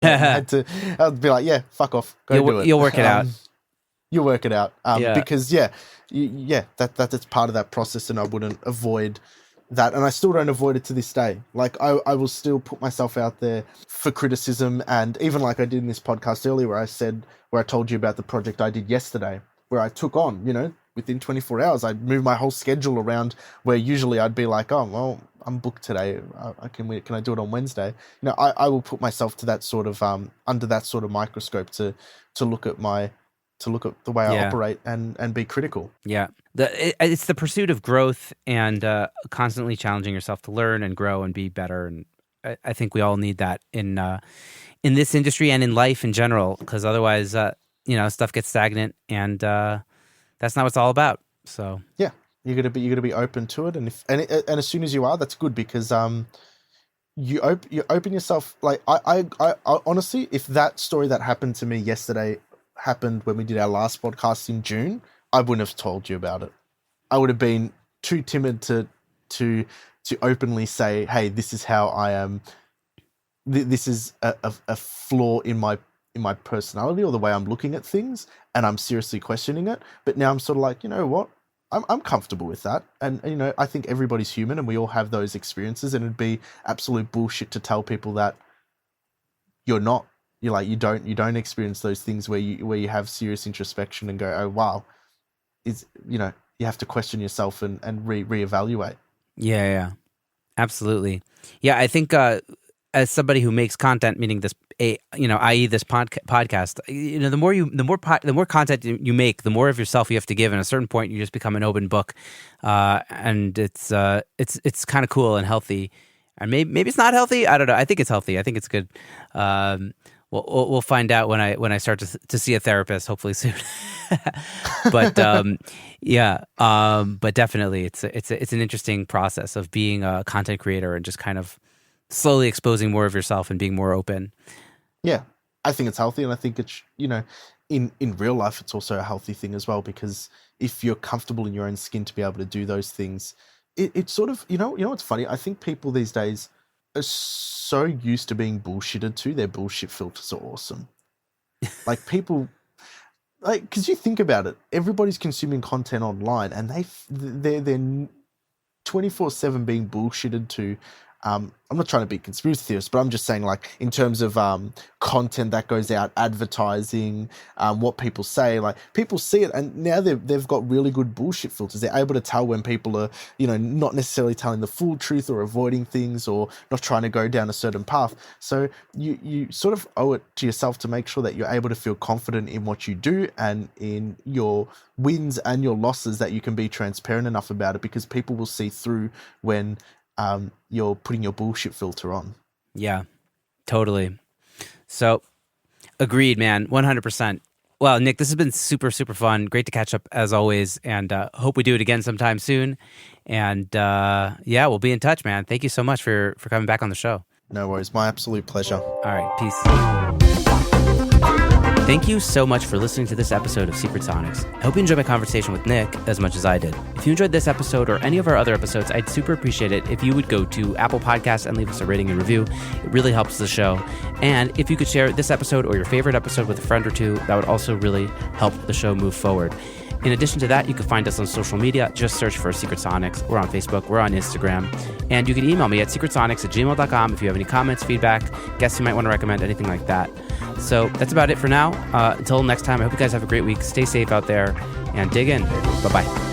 I'd be like, yeah, fuck off, go do it. You'll work it out. You'll work it out. Because that's part of that process, and I wouldn't avoid that, and I still don't avoid it to this day. Like I will still put myself out there for criticism, and even like I did in this podcast earlier where I told you about the project I did yesterday, where I took on, within 24 hours, I'd move my whole schedule around where usually I'd be like, oh, well, I'm booked today. Can I do it on Wednesday? I will put myself to that sort of, under that sort of microscope to look at the way I operate and be critical. Yeah. It's the pursuit of growth and constantly challenging yourself to learn and grow and be better. And I think we all need that in this industry and in life in general, because otherwise, stuff gets stagnant, and that's not what it's all about. So yeah, you're gonna be open to it, and as soon as you are, that's good, because you open yourself. Like I honestly, if that story that happened to me yesterday happened when we did our last podcast in June, I wouldn't have told you about it. I would have been too timid to openly say, hey, this is how I am. This is a flaw in my personality or the way I'm looking at things, and I'm seriously questioning it. But now I'm sort of like, you know what? I'm comfortable with that. And I think everybody's human and we all have those experiences, and it'd be absolute bullshit to tell people that you're not. You don't experience those things where you have serious introspection and go, oh wow, you have to question yourself and reevaluate. Yeah, absolutely. Yeah, I think as somebody who makes content, meaning this, i.e. this podcast, the more content you make, the more of yourself you have to give. And at a certain point, you just become an open book, and it's kind of cool and healthy. And maybe it's not healthy. I don't know. I think it's healthy. I think it's good. We'll find out when I start to see a therapist, hopefully soon. But but definitely it's an interesting process of being a content creator and just kind of slowly exposing more of yourself and being more open. Yeah, I think it's healthy, and I think it's in real life it's also a healthy thing as well, because if you're comfortable in your own skin to be able to do those things, it's sort of what's funny. I think people these days are so used to being bullshitted to, their bullshit filters are awesome. Like people, because you think about it, everybody's consuming content online, and they're 24/7 being bullshitted to. I'm not trying to be a conspiracy theorist, but I'm just saying, like, in terms of content that goes out, advertising, what people say, like, people see it, and now they've got really good bullshit filters. They're able to tell when people are, not necessarily telling the full truth or avoiding things or not trying to go down a certain path. So you sort of owe it to yourself to make sure that you're able to feel confident in what you do and in your wins and your losses, that you can be transparent enough about it, because people will see through when you're putting your bullshit filter on. Yeah, totally. So, agreed, man, 100%. Well, Nick, this has been super, super fun. Great to catch up as always, and hope we do it again sometime soon. And we'll be in touch, man. Thank you so much for coming back on the show. No worries. My absolute pleasure. All right, peace. Thank you so much for listening to this episode of Secret Sonics. I hope you enjoyed my conversation with Nick as much as I did. If you enjoyed this episode or any of our other episodes, I'd super appreciate it if you would go to Apple Podcasts and leave us a rating and review. It really helps the show. And if you could share this episode or your favorite episode with a friend or two, that would also really help the show move forward. In addition to that, you can find us on social media. Just search for Secret Sonics. We're on Facebook. We're on Instagram. And you can email me at secretsonics@gmail.com if you have any comments, feedback, guests you might want to recommend, anything like that. So that's about it for now. Until next time, I hope you guys have a great week. Stay safe out there and dig in. Bye-bye.